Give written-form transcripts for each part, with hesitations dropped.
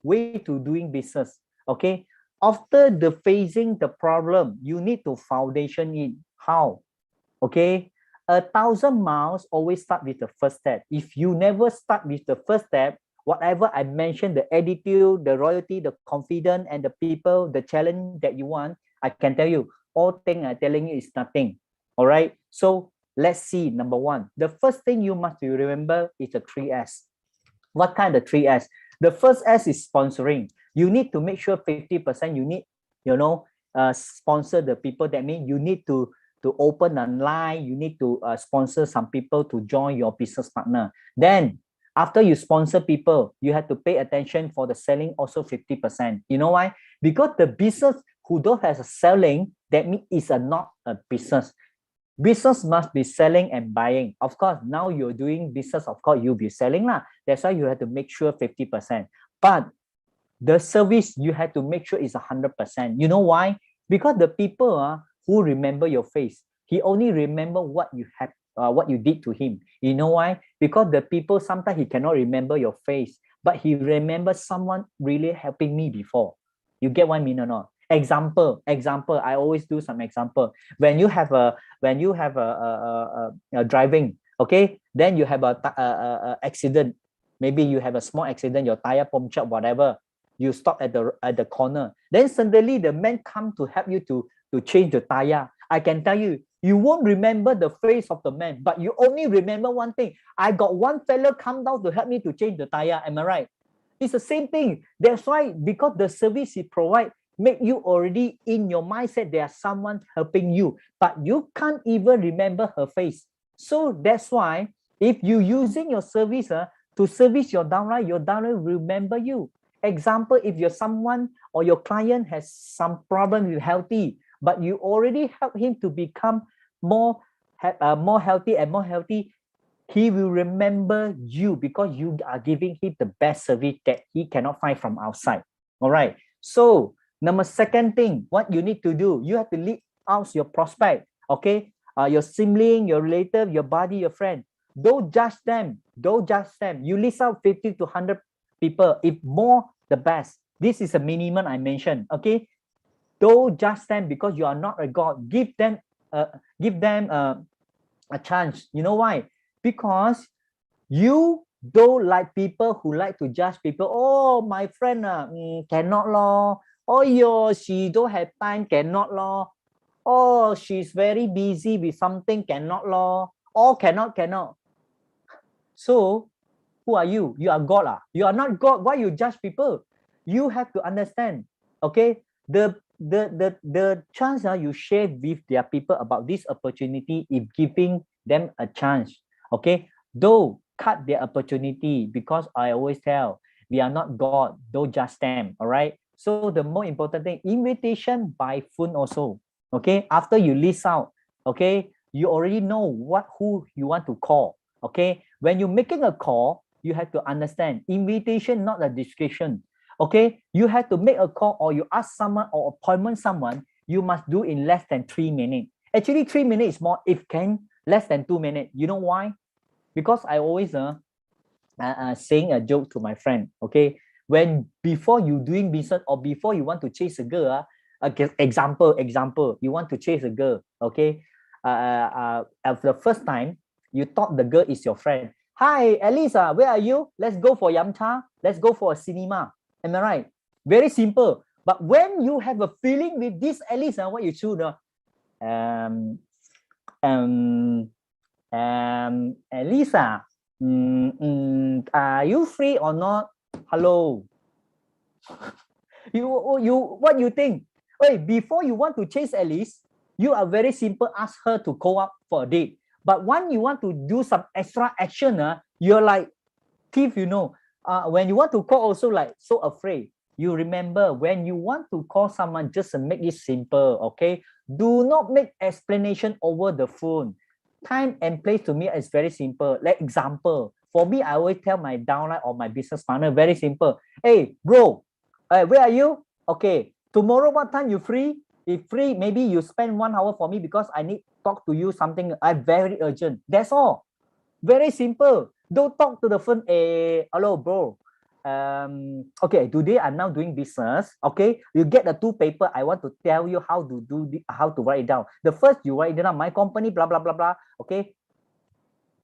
way to doing business. Okay. After the facing the problem, you need to foundation it. How? Okay. 1,000 miles always start with the first step. If you never start with the first step, whatever I mentioned, the attitude, the loyalty, the confidence, and the people, the challenge that you want, I can tell you, all thing I'm telling you is nothing. All right. So let's see. Number one, the first thing you must remember is the 3S. What kind of 3S? The first S is sponsoring. You need to make sure 50% you need, sponsor the people. That means you need to open a line. You need to sponsor some people to join your business partner. Then after you sponsor people, you have to pay attention for the selling also 50%. You know why? Because the business who don't have a selling, that means it's not a business. Business must be selling and buying. Of course, now you're doing business, of course, you'll be selling lah. That's why you have to make sure 50%. But the service, you have to make sure is 100%. You know why? Because the people who remember your face, he only remember what you have, what you did to him. You know why? Because the people, sometimes he cannot remember your face, but he remembers someone really helping me before. You get what I mean or not? Example, I always do some example. When you have a driving, okay, then you have a accident. Maybe you have a small accident, your tire punctured, whatever. You stop at the corner. Then suddenly the man come to help you to change the tire. I can tell you, you won't remember the face of the man, but you only remember one thing. I got one fellow come down to help me to change the tire. Am I right? It's the same thing. That's why, because the service he provide make you already in your mindset there's someone helping you, but you can't even remember her face. So that's why if you using your service to service your downline remember you. Example, if you're someone or your client has some problem with healthy, but you already help him to become more healthy and more healthy, he will remember you because you are giving him the best service that he cannot find from outside. All right. So second thing, what you need to do, you have to lead out your prospect. Okay. Your sibling, your relative, your buddy, your friend. Don't judge them. Don't judge them. You list out 50 to 100 people. If more, the best. This is a minimum I mentioned. Okay. Don't judge them because you are not a God. Give them a chance. You know why? Because you don't like people who like to judge people. Oh, my friend cannot law. Oh, she don't have time, cannot law. Oh, she's very busy with something, cannot law. Oh, cannot. So who are you? You are God. You are not God. Why you judge people? You have to understand. Okay, the chance you share with their people about this opportunity is giving them a chance. Okay, though cut their opportunity, because I always tell we are not God. Don't judge them. All right. So the more important thing, invitation by phone also. Okay, after you list out, okay, you already know who you want to call. Okay, when you're making a call, you have to understand invitation, not a description. Okay, you have to make a call or you ask someone or appointment someone, you must do in less than 3 minutes. Actually, 3 minutes is more, if can, less than 2 minutes. You know why? Because I always saying a joke to my friend. Okay, when before you doing business or before you want to chase a girl, example, you want to chase a girl. Okay, at the first time you thought the girl is your friend. Hi, Elisa, where are you? Let's go for yamcha. Let's go for a cinema. Am I right? Very simple. But when you have a feeling with this Elisa, what you should Elisa, are you free or not? Hello. What you think? Wait, before you want to chase Alice, you are very simple, ask her to go up for a date. But when you want to do some extra action, you're like, Keith, when you want to call also like so afraid. You remember when you want to call someone, just make it simple, okay? Do not make explanation over the phone. Time and place to me is very simple. Like example, for me, I always tell my downline or my business partner, very simple. Hey, bro, where are you? Okay, tomorrow what time you free? If free, maybe you spend 1 hour for me because I need to talk to you something very urgent. That's all. Very simple. Don't talk to the phone. Hello, bro. okay, today I'm now doing business. Okay, you get the two paper. I want to tell you how to do how to write it down. The first you write it down, my company, blah blah blah blah. Okay,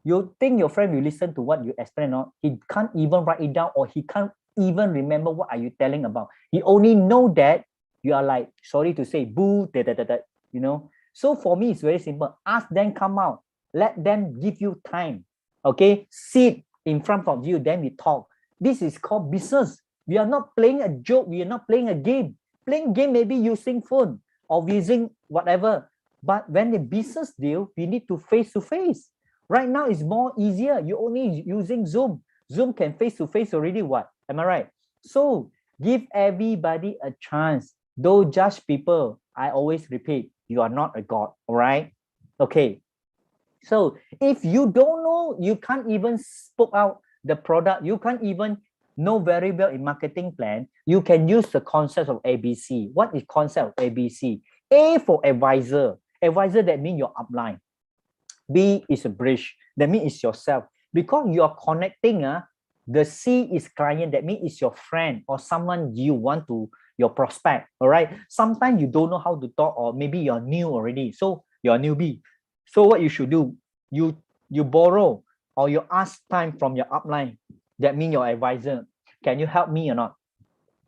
you think your friend will listen to what you explain or not? He can't even write it down, or he can't even remember what are you telling about. He only know that you are like, sorry to say, boo, da, da, da, da, you know. So for me, it's very simple. Ask them come out. Let them give you time. Okay, sit in front of you, then we talk. This is called business. We are not playing a joke. We are not playing a game. Playing game maybe using phone or using whatever. But when the business deal, we need to face to face. Right now, it's more easier. You're only using Zoom. Zoom can face to face already. What? Am I right? So give everybody a chance. Don't judge people. I always repeat, you are not a god. All right. Okay. So if you don't know, you can't even spoke out the product. You can't even know very well in marketing plan. You can use the concept of ABC. What is concept of ABC? A for advisor. Advisor, that means your upline. B is a bridge. That means it's yourself. Because you're connecting, the C is client. That means it's your friend or someone you want to, your prospect. All right. Sometimes you don't know how to talk, or maybe you're new already. So you're a newbie. So what you should do, you borrow or you ask time from your upline. That means your advisor. Can you help me or not?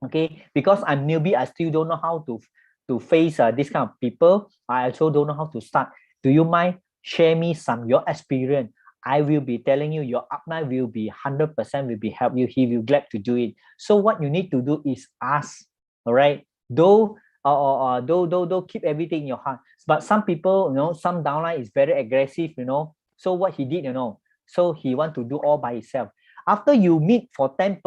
Okay. Because I'm newbie, I still don't know how to face this kind of people. I also don't know how to start. Do you mind share me some your experience? I will be telling you, your upline will be 100% will be help you. He will glad to do it. So what you need to do is ask. All right. Though don't keep everything in your heart. But some people, you know, some downline is very aggressive, you know. So what he did, you know, so he want to do all by himself. After you meet for 10%,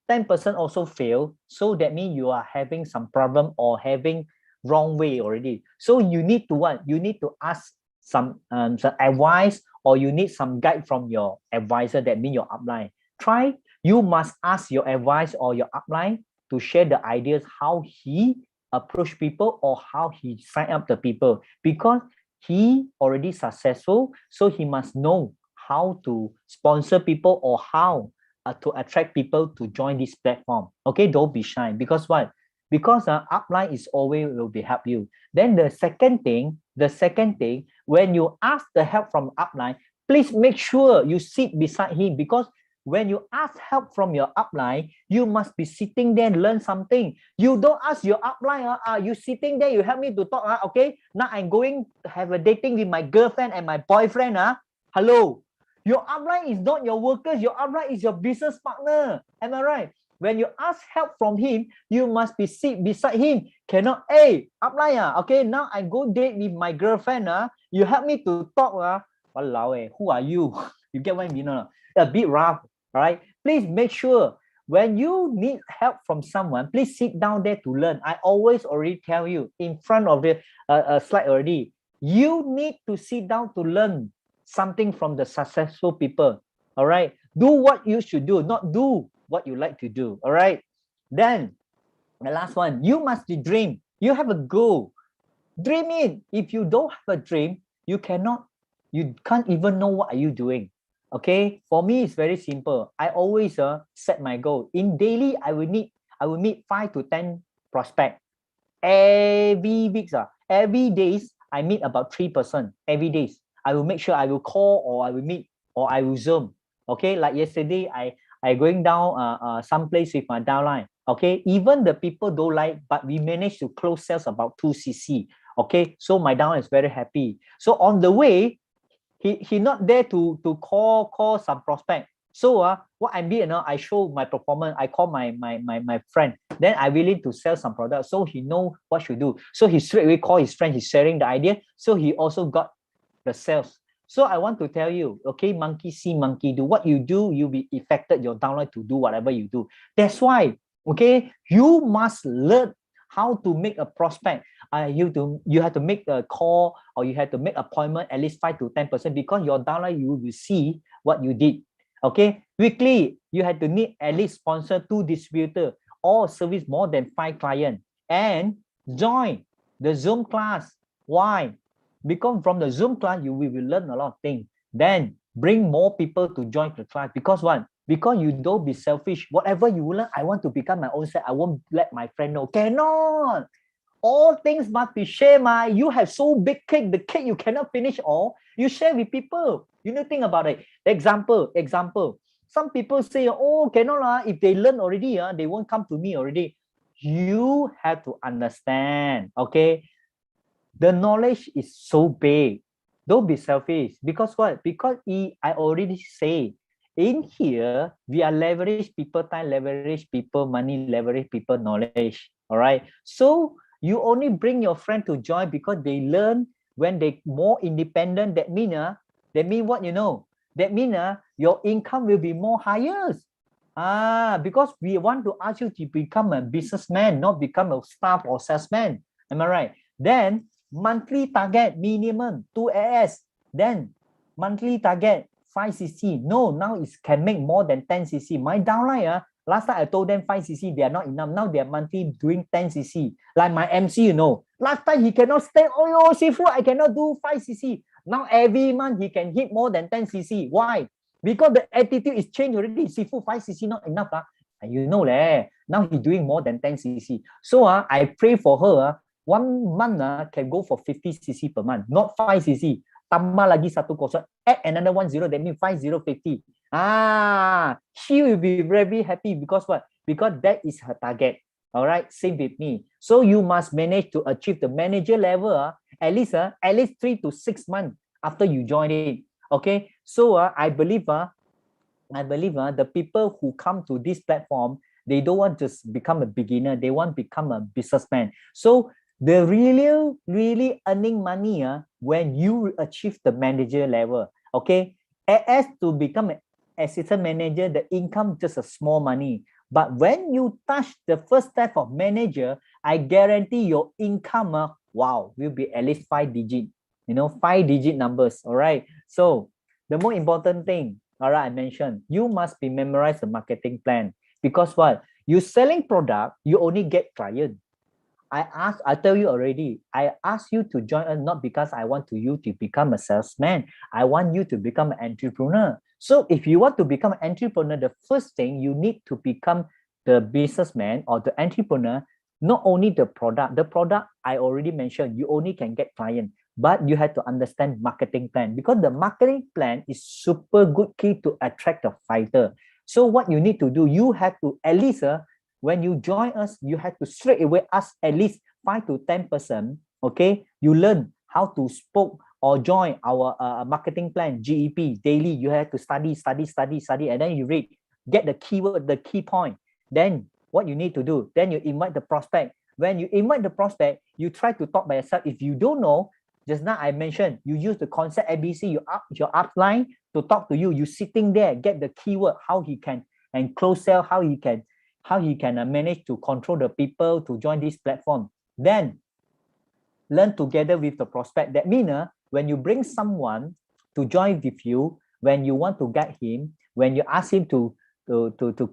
10% also fail. So that means you are having some problem or having wrong way already. So you need to what? You need to ask some advice, or you need some guide from your advisor. That means your upline. Try, you must ask your advice or your upline to share the ideas how he approach people or how he sign up the people, because he already successful. So he must know how to sponsor people or how to attract people to join this platform. Okay, don't be shy. Because what? Because upline is always will be help you. Then the second thing, when you ask the help from upline, please make sure you sit beside him, because when you ask help from your upline, you must be sitting there and learn something. You don't ask your upline, you sitting there, you help me to talk, okay? Now I'm going to have a dating with my girlfriend and my boyfriend. Hello. Your upline is not your workers. Your upline is your business partner. Am I right? When you ask help from him, you must be sit beside him. Cannot, hey, upline, okay, now I go date with my girlfriend. You help me to talk. Walao, who are you? You get what I mean? A bit rough, right? Please make sure when you need help from someone, please sit down there to learn. I always already tell you in front of the slide already. You need to sit down to learn something from the successful people. All right. Do what you should do, not do what you like to do. All right. Then the last one, you must dream. You have a goal. Dream it. If you don't have a dream, you can't even know what are you doing. Okay. For me, it's very simple. I always set my goal. In daily, I will meet 5 to 10 prospect. Every week, every days, I meet about 3% every days. I will make sure I will call, or I will meet, or I will Zoom. Okay, like yesterday, I going down some place with my downline. Okay, even the people don't like, but we managed to close sales about 2cc. Okay, so my downline is very happy. So on the way, he not there to call some prospect. So what I did, I show my performance. I call my friend. Then I willing to sell some products. So he know what should do. So he straight away call his friend. He's sharing the idea. So he also got the sales. So I want to tell you, okay, monkey see, monkey do. What you do, you'll be affected your downline to do whatever you do. That's why, okay, you must learn how to make a prospect. You have to make a call, or you have to make appointment at least 5 to 10%, because your downline, you will see what you did. Okay, weekly, you have to need at least sponsor 2 distributors or service more than 5 clients, and join the Zoom class. Why? Because from the Zoom class, you will learn a lot of things. Then bring more people to join the class, because what? because you don't be selfish. Whatever you learn, I want to become my own self. I won't let my friend know. Cannot. All things must be shared. You have so big cake, the cake you cannot finish all. You share with people. You need to think about it. Example. Some people say, oh, cannot lah. If they learn already, they won't come to me already. You have to understand, okay? The knowledge is so big. Don't be selfish. Because what? Because I already say, in here, we are leverage people time, leverage people money, leverage people knowledge. All right. So you only bring your friend to join because they learn when they more independent. That mean what you know? That mean your income will be more higher. Because we want to ask you to become a businessman, not become a staff or salesman. Am I right? Then monthly target minimum 2 AS. Then monthly target 5 cc. No, now it can make more than 10 cc. My downline, last time I told them 5 cc, they are not enough. Now they are monthly doing 10 cc. Like my MC, you know, last time he cannot stay. Oh, yo, Sifu, I cannot do 5 cc. Now every month he can hit more than 10 cc. Why? Because the attitude is changed already. Sifu 5 cc not enough. You know, now he's doing more than 10 cc. So I pray for her. 1 month can go for 50 cc per month, not 5 cc. Tambah lagi satu kosong, add another 10, that means 5050. She will be very happy because what? Because that is her target. All right, same with me. So you must manage to achieve the manager level at least 3 to 6 months after you join it. Okay, so I believe the people who come to this platform, they don't want to become a beginner, they want to become a businessman. So the really earning money when you achieve the manager level. Okay, as to become an assistant manager, the income just a small money. But when you touch the first step of manager, I guarantee your income, wow, will be at least 5 digit. 5 digit numbers. All right. So the more important thing, all right, I mentioned, you must be memorize the marketing plan. Because what? You selling product, you only get client. I tell you already, I ask you to join us not because I want you to become a salesman. I want you to become an entrepreneur. So if you want to become an entrepreneur, the first thing you need to become the businessman or the entrepreneur, not only the product I already mentioned, you only can get client, but you have to understand marketing plan, because the marketing plan is super good key to attract a fighter. So what you need to do, you have to at least when you join us, you have to straight away ask at least 5 to 10%. Okay, you learn how to spoke or join our marketing plan, GEP daily. You have to study, and then you read, get the keyword, the key point. Then what you need to do, then you invite the prospect. When you invite the prospect, you try to talk by yourself. If you don't know, just now I mentioned, you use the concept ABC, your upline to talk to you. You sitting there, get the keyword, how he can, and close sell, how he can manage to control the people to join this platform. Then learn together with the prospect. That means when you bring someone to join with you, when you want to guide him, when you ask him to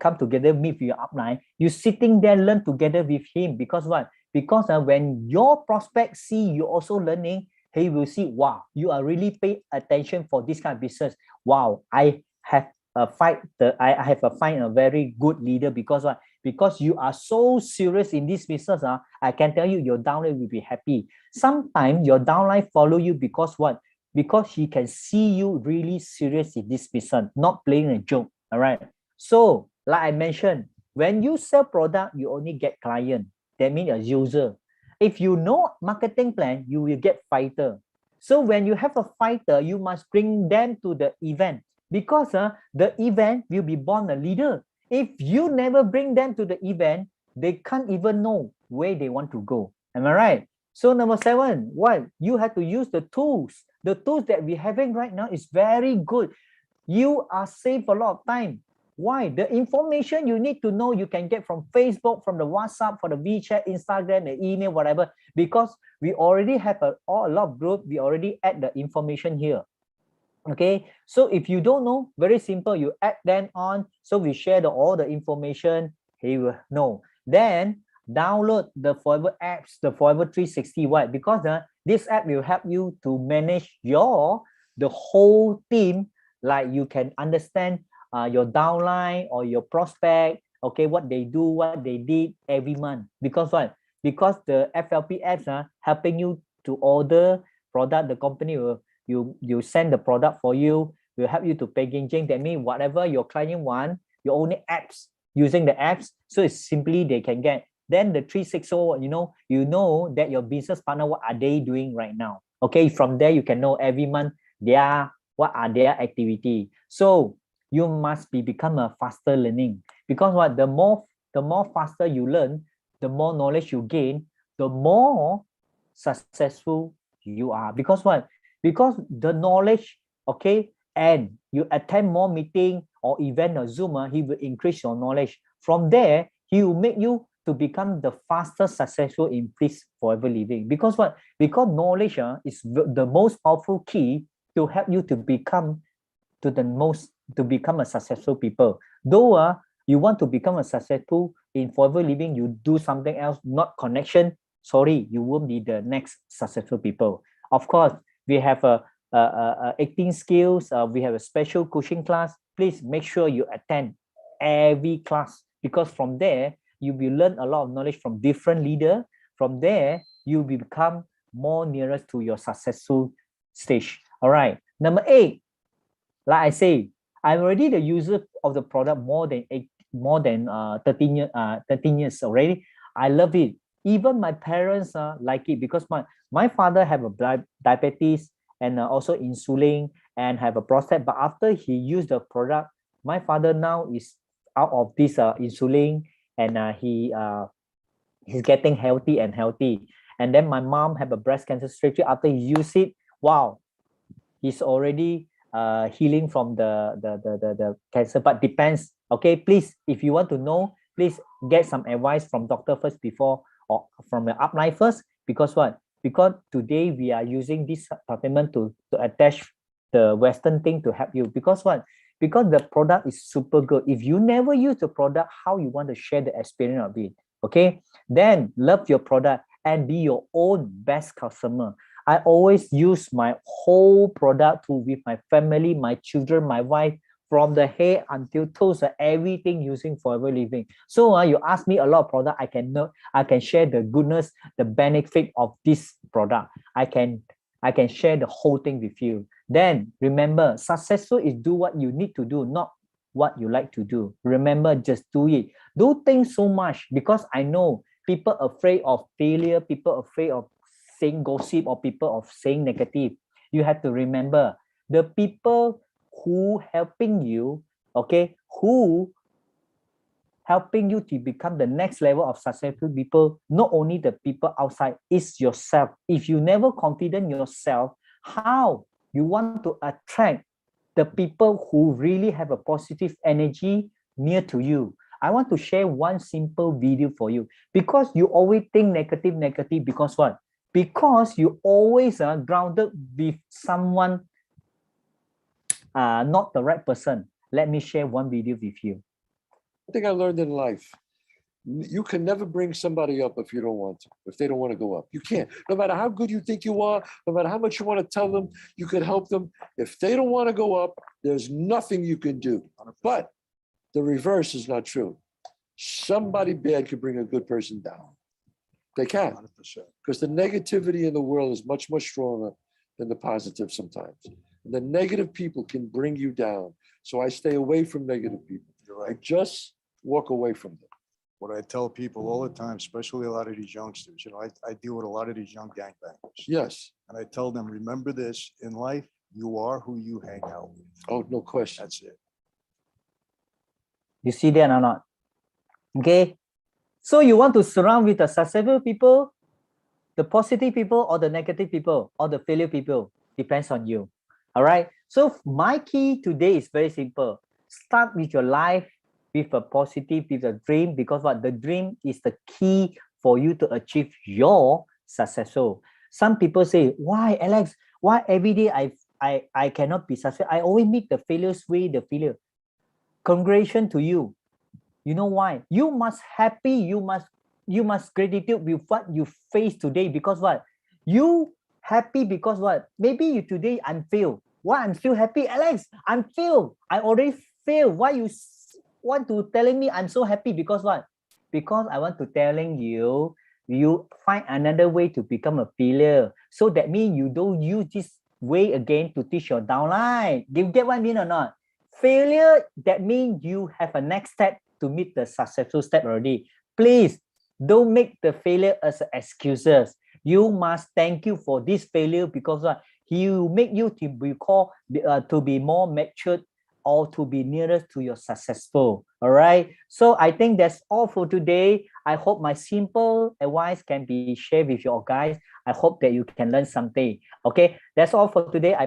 come together, meet with your upline, you sitting there, learn together with him. Because what? Because when your prospect see you also learning, he will see, wow, you are really pay attention for this kind of business. Wow, I have find a very good leader. Because what? Because you are so serious in this business. I can tell you, your downline will be happy. Sometimes your downline follow you because what? Because he can see you really serious in this business, not playing a joke. All right. So, like I mentioned, when you sell product, you only get client. That means a user. If you know marketing plan, you will get fighter. So when you have a fighter, you must bring them to the event, because the event will be born a leader. If you never bring them to the event, they can't even know where they want to go. Am I right? So number 7, what? You have to use the tools. The tools that we're having right now is very good. You are save a lot of time. Why? The information you need to know, you can get from Facebook, from the WhatsApp, from the WeChat, Instagram, the email, whatever. Because we already have a lot of group, we already add the information here. Okay, so if you don't know, very simple, you add them on. So we share all the information, he will know. Then download the Forever apps, the Forever 360. Why? Because this app will help you to manage the whole team. Like you can understand your downline or your prospect, okay, what they do, what they did every month. Because what? Because the FLP apps are helping you to order product. The company will you send the product for you, will help you to packaging. That means whatever your client want, your own apps, using the apps, so it's simply they can get. Then the 360, you know that your business partner, what are they doing right now? Okay, from there you can know every month what are their activity. So you must become a faster learning, because what, the more faster you learn, the more knowledge you gain, the more successful you are. Because what? Because the knowledge, okay, and you attend more meeting or event or Zoom, he will increase your knowledge. From there, he will make you to become the fastest successful in Please Forever Living. Because what? Because knowledge is the most powerful key to help you to become a successful people. Though you want to become a successful in Forever Living, you do something else, not connection, sorry, you won't be the next successful people. Of course, we have a acting skills, we have a special coaching class. Please make sure you attend every class, because from there you will learn a lot of knowledge from different leaders. From there you will become more nearest to your successful stage. All right, number 8, like I say, I'm already the user of the product more than 13 years already. I love it. Even my parents like it, because my father have a diabetes and also insulin and have a prostate. But after he used the product, my father now is out of this insulin, and he's getting healthy and healthy. And then my mom have a breast cancer surgery. After he used it, wow, he's already healing from the cancer. But depends. Okay, please, if you want to know, please get some advice from doctor first before, or from the upline first. Because what? Because today we are using this supplement to attach the Western thing to help you. Because what? Because the product is super good. If you never use the product, how you want to share the experience of it? Okay, then love your product and be your own best customer. I always use my whole product to with my family, my children, my wife, from the head until toes, everything using Forever Living. So you ask me a lot of product, I can share the goodness, the benefit of this product. I can share the whole thing with you. Then remember, successful is do what you need to do, not what you like to do. Remember, just do it. Don't think so much, because I know people afraid of failure, people afraid of saying gossip, or people of saying negative. You have to remember, the people who helping you, okay, who helping you to become the next level of successful people, not only the people outside, is yourself. If you never confident yourself, how you want to attract the people who really have a positive energy near to you? I want to share one simple video for you, because you always think negative, because what? Because you always are grounded with someone not the right person. Let me share one video with you. I think I learned in life, you can never bring somebody up if you don't want to, if they don't want to go up. You can't. No matter how good you think you are, no matter how much you want to tell them, you can help them. If they don't want to go up, there's nothing you can do. But the reverse is not true. Somebody bad could bring a good person down. They can. 100%. Because the negativity in the world is much, much stronger than the positive sometimes. And the negative people can bring you down. So I stay away from negative people. You're right. I just walk away from them. What I tell people all the time, especially a lot of these youngsters, I deal with a lot of these young gangbangers. Yes. And I tell them, remember this, in life, you are who you hang out with. Oh, no question. That's it. You see that or not? Okay. So you want to surround with the successful people, the positive people, or the negative people, or the failure people? Depends on you. All right. So my key today is very simple. Start with your life with a positive, with a dream, because what? The dream is the key for you to achieve your successful. Some people say, why, Alex? Why every day I cannot be successful? I always meet the failures way, the failure. Congratulations to you. You know why? You must happy, you must gratitude with what you face today, because what? You happy because what? Maybe you today I'm failed. Why I'm still happy, Alex? I'm failed. I already fail. Why you want to telling me I'm so happy because what? Because I want to telling you, you find another way to become a failure. So that means you don't use this way again to teach your downline. You get what I mean or not? Failure, that means you have a next step to meet the successful step already. Please don't make the failure as excuses. You must thank you for this failure because he will make you to be called to be more matured or to be nearer to your successful. All right. So I think that's all for today. I hope my simple advice can be shared with you guys. I hope that you can learn something. Okay. That's all for today. I